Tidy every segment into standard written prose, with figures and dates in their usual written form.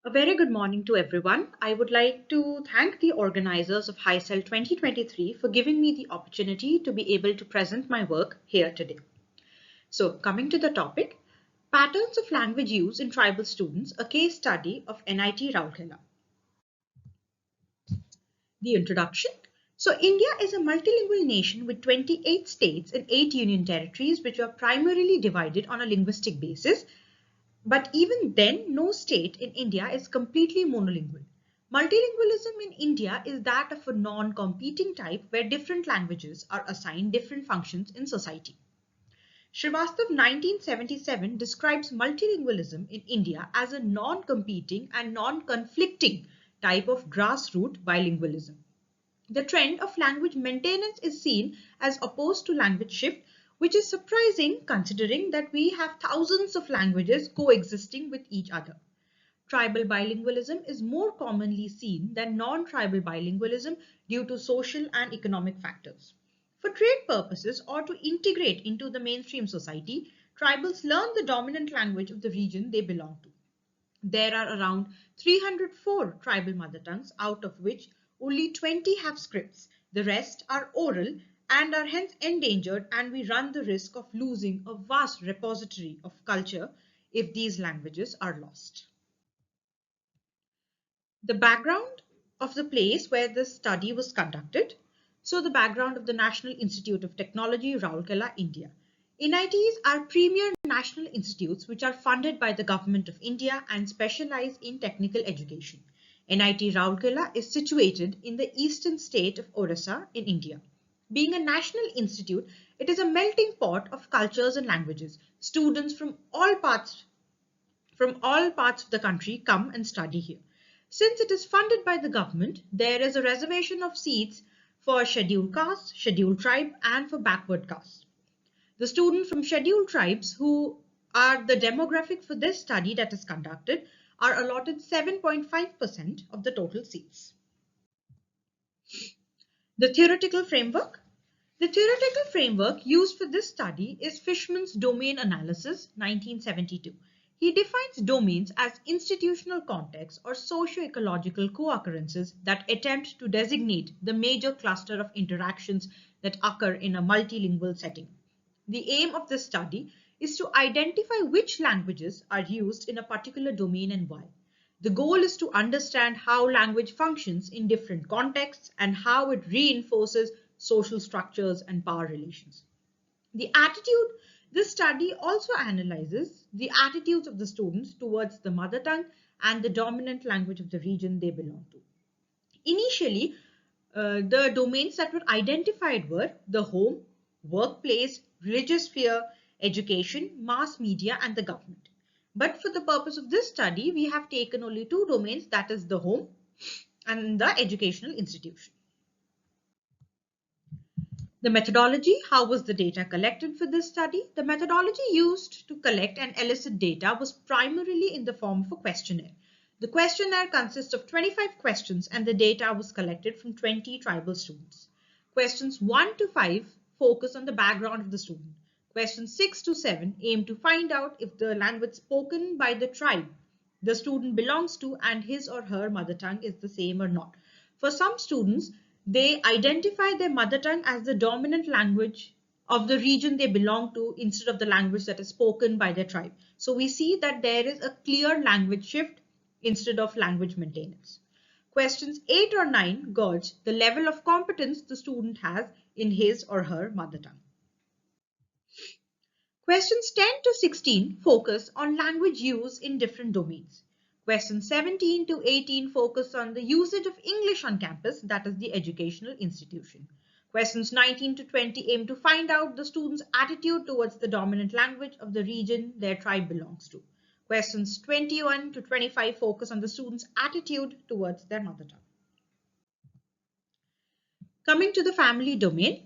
A very good morning to everyone. I would like to thank the organizers of HiCell 2023 for giving me the opportunity to be able to present my work here today. So, coming to the topic, Patterns of Language Use in Tribal Students, a case study of NIT Rourkela. The introduction. So, India is a multilingual nation with 28 states and 8 union territories, which are primarily divided on a linguistic basis. But even then, no state in India is completely monolingual. Multilingualism in India is that of a non-competing type where different languages are assigned different functions in society. Srivastav 1977 describes multilingualism in India as a non-competing and non-conflicting type of grassroots bilingualism. The trend of language maintenance is seen as opposed to language shift, which is surprising considering that we have thousands of languages coexisting with each other. Tribal bilingualism is more commonly seen than non-tribal bilingualism due to social and economic factors. For trade purposes or to integrate into the mainstream society, tribals learn the dominant language of the region they belong to. There are around 304 tribal mother tongues, out of which only 20 have scripts. The rest are oral and are hence endangered, and we run the risk of losing a vast repository of culture if these languages are lost. The background of the place where this study was conducted. So the background of the National Institute of Technology, Rourkela, India. NITs are premier national institutes which are funded by the Government of India and specialize in technical education. NIT Rourkela is situated in the eastern state of Odisha in India. Being a national institute, it is a melting pot of cultures and languages. Students from all parts of the country come and study here. Since it is funded by the government, there is a reservation of seats for scheduled castes, scheduled tribe, and for backward castes. The students from scheduled tribes, who are the demographic for this study that is conducted, are allotted 7.5% of the total seats. The theoretical framework. The theoretical framework used for this study is Fishman's Domain Analysis, 1972. He defines domains as institutional contexts or socio-ecological co-occurrences that attempt to designate the major cluster of interactions that occur in a multilingual setting. The aim of this study is to identify which languages are used in a particular domain and why. The goal is to understand how language functions in different contexts and how it reinforces social structures and power relations. The attitude, this study also analyzes the attitudes of the students towards the mother tongue and the dominant language of the region they belong to. Initially, the domains that were identified were the home, workplace, religious sphere, education, mass media, and the government. But for the purpose of this study, we have taken only two domains, that is the home and the educational institution. The methodology, how was the data collected for this study? The methodology used to collect and elicit data was primarily in the form of a questionnaire. The questionnaire consists of 25 questions and the data was collected from 20 tribal students. Questions 1 to 5 focus on the background of the student. Questions 6 to 7 aim to find out if the language spoken by the tribe the student belongs to and his or her mother tongue is the same or not. For some students, they identify their mother tongue as the dominant language of the region they belong to instead of the language that is spoken by their tribe. So we see that there is a clear language shift instead of language maintenance. Questions 8 or 9 gauge the level of competence the student has in his or her mother tongue. Questions 10 to 16 focus on language use in different domains. Questions 17 to 18 focus on the usage of English on campus, that is the educational institution. Questions 19 to 20 aim to find out the student's attitude towards the dominant language of the region their tribe belongs to. Questions 21 to 25 focus on the student's attitude towards their mother tongue. Coming to the family domain,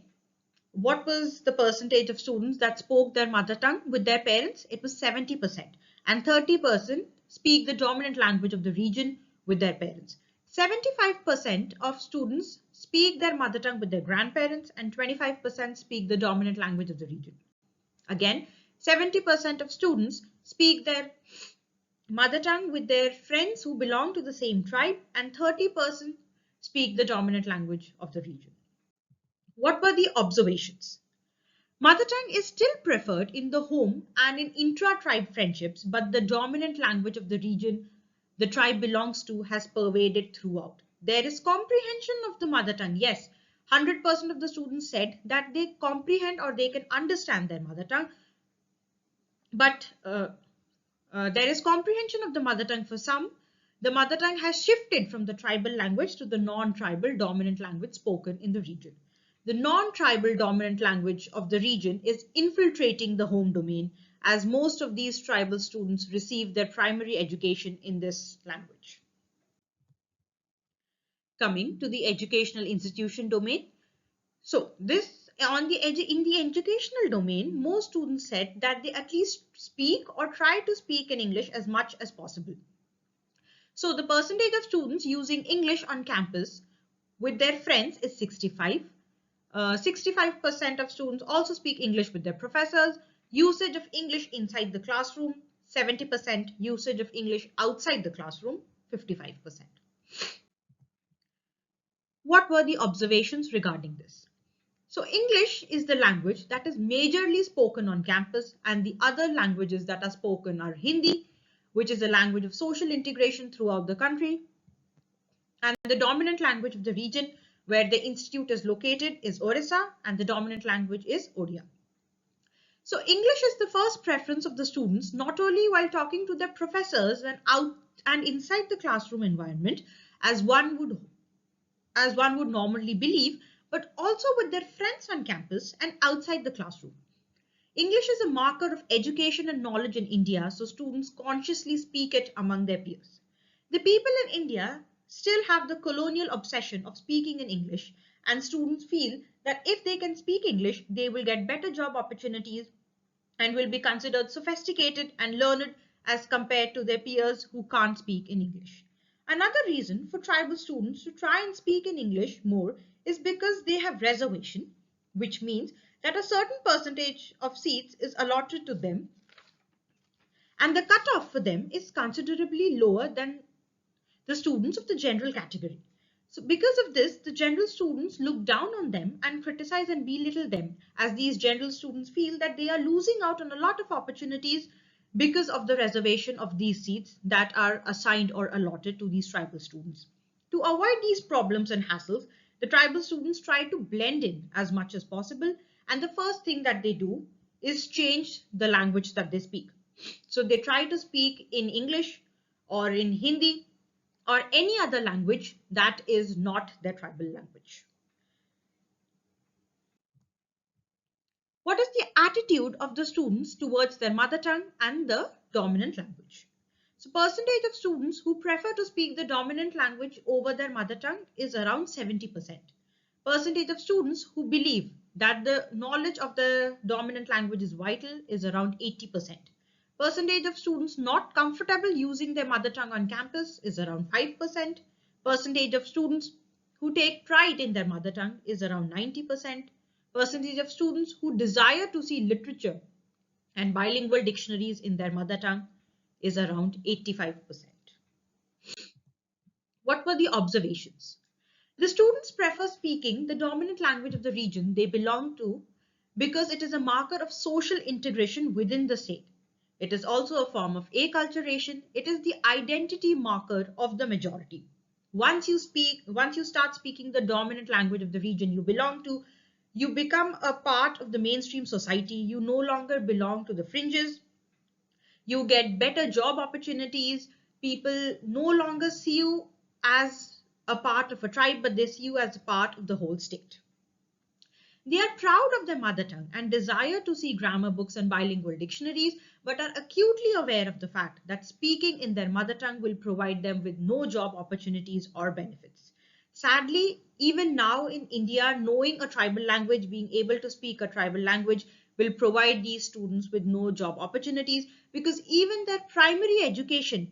what was the percentage of students that spoke their mother tongue with their parents? It was 70%, and 30% speak the dominant language of the region with their parents. 75% of students speak their mother tongue with their grandparents and 25% speak the dominant language of the region. Again, 70% of students speak their mother tongue with their friends who belong to the same tribe, and 30% speak the dominant language of the region. What were the observations? Mother tongue is still preferred in the home and in intra-tribe friendships, but the dominant language of the region the tribe belongs to has pervaded throughout. There is comprehension of the mother tongue. Yes, 100% of the students said that they comprehend or they can understand their mother tongue, but there is comprehension of the mother tongue for some. The mother tongue has shifted from the tribal language to the non-tribal dominant language spoken in the region. The non-tribal dominant language of the region is infiltrating the home domain, as most of these tribal students receive their primary education in this language. Coming to the educational institution domain. So this in the educational domain, most students said that they at least speak or try to speak in English as much as possible. So the percentage of students using English on campus with their friends is 65. 65% of students also speak English with their professors. Usage of English inside the classroom, 70%. Usage of English outside the classroom, 55%. What were the observations regarding this? So English is the language that is majorly spoken on campus, and the other languages that are spoken are Hindi, which is a language of social integration throughout the country, and the dominant language of the region where the institute is located is Orissa, and the dominant language is Odia. So English is the first preference of the students, not only while talking to their professors and out and inside the classroom environment, as one would normally believe, but also with their friends on campus and outside the classroom. English is a marker of education and knowledge in India, so students consciously speak it among their peers. The people in India still have the colonial obsession of speaking in English, and students feel that if they can speak English, they will get better job opportunities and will be considered sophisticated and learned as compared to their peers who can't speak in English. Another reason for tribal students to try and speak in English more is because they have reservation, which means that a certain percentage of seats is allotted to them and the cutoff for them is considerably lower than the students of the general category. So because of this, the general students look down on them and criticize and belittle them, as these general students feel that they are losing out on a lot of opportunities because of the reservation of these seats that are assigned or allotted to these tribal students. To avoid these problems and hassles, the tribal students try to blend in as much as possible, and the first thing that they do is change the language that they speak. So they try to speak in English or in Hindi or any other language that is not their tribal language. What is the attitude of the students towards their mother tongue and the dominant language? So percentage of students who prefer to speak the dominant language over their mother tongue is around 70%. Percentage of students who believe that the knowledge of the dominant language is vital is around 80%. Percentage of students not comfortable using their mother tongue on campus is around 5%. Percentage of students who take pride in their mother tongue is around 90%. Percentage of students who desire to see literature and bilingual dictionaries in their mother tongue is around 85%. What were the observations? The students prefer speaking the dominant language of the region they belong to because it is a marker of social integration within the state. It is also a form of acculturation. It is the identity marker of the majority. Once you start speaking the dominant language of the region you belong to, you become a part of the mainstream society. You no longer belong to the fringes. You get better job opportunities. People no longer see you as a part of a tribe, but they see you as a part of the whole state. They are proud of their mother tongue and desire to see grammar books and bilingual dictionaries, but are acutely aware of the fact that speaking in their mother tongue will provide them with no job opportunities or benefits. Sadly, even now in India, knowing a tribal language, being able to speak a tribal language will provide these students with no job opportunities because even their primary education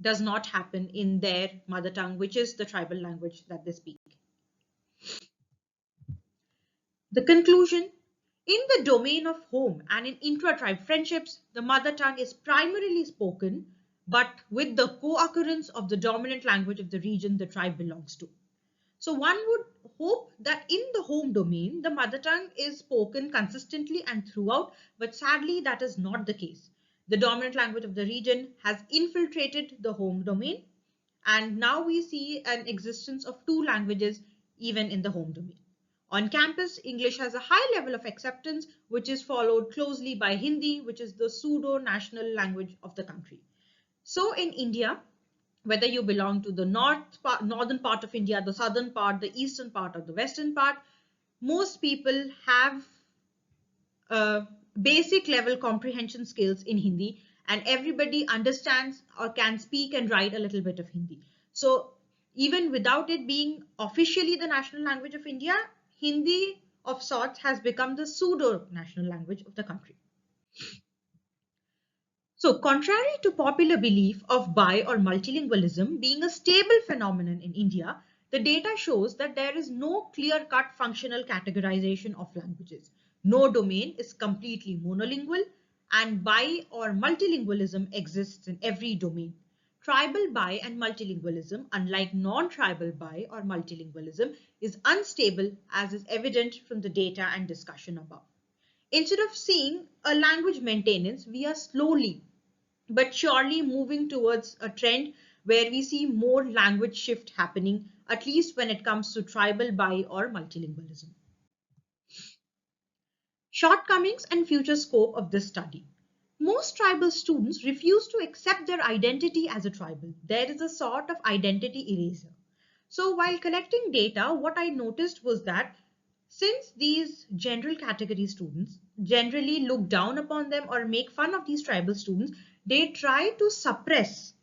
does not happen in their mother tongue, which is the tribal language that they speak. The conclusion: in the domain of home and in intra-tribe friendships, the mother tongue is primarily spoken but with the co-occurrence of the dominant language of the region the tribe belongs to. So one would hope that in the home domain, the mother tongue is spoken consistently and throughout, but sadly that is not the case. The dominant language of the region has infiltrated the home domain, and now we see an existence of two languages even in the home domain. On campus, English has a high level of acceptance, which is followed closely by Hindi, which is the pseudo-national language of the country. So in India, whether you belong to the northern part of India, the southern part, the eastern part, or the western part, most people have basic level comprehension skills in Hindi, and everybody understands or can speak and write a little bit of Hindi. So even without it being officially the national language of India, Hindi of sorts has become the pseudo national language of the country. So, contrary to popular belief of bi or multilingualism being a stable phenomenon in India, the data shows that there is no clear-cut functional categorization of languages. No domain is completely monolingual, and bi or multilingualism exists in every domain. Tribal bi and multilingualism, unlike non-tribal bi or multilingualism, is unstable as is evident from the data and discussion above. Instead of seeing a language maintenance, we are slowly but surely moving towards a trend where we see more language shift happening, at least when it comes to tribal, bi, or multilingualism. Shortcomings and future scope of this study. Most tribal students refuse to accept their identity as a tribal. There is a sort of identity eraser. So while collecting data, what I noticed was that since these general category students generally look down upon them or make fun of these tribal students, they try to suppress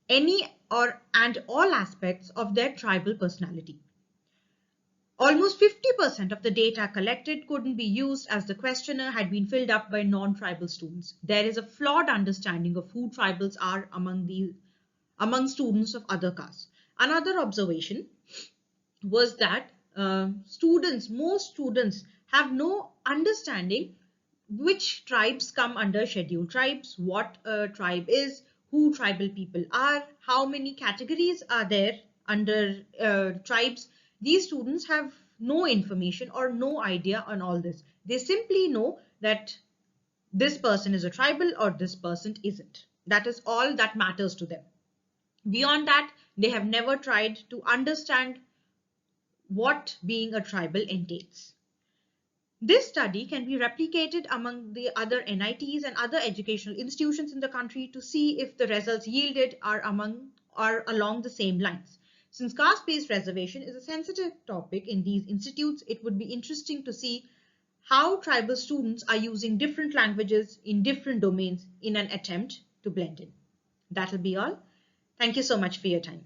any or and all aspects of their tribal personality. Almost 50% of the data collected couldn't be used as the questionnaire had been filled up by non-tribal students. There is a flawed understanding of who tribals are among students of other castes. Another observation was that most students have no understanding which tribes come under scheduled tribes, what a tribe is, who tribal people are, how many categories are there under tribes. These students have no information or no idea on all this. They simply know that this person is a tribal or this person isn't. That is all that matters to them. Beyond that, they have never tried to understand what being a tribal entails. This study can be replicated among the other NITs and other educational institutions in the country to see if the results yielded are along the same lines. Since caste-based reservation is a sensitive topic in these institutes, it would be interesting to see how tribal students are using different languages in different domains in an attempt to blend in. That'll be all. Thank you so much for your time.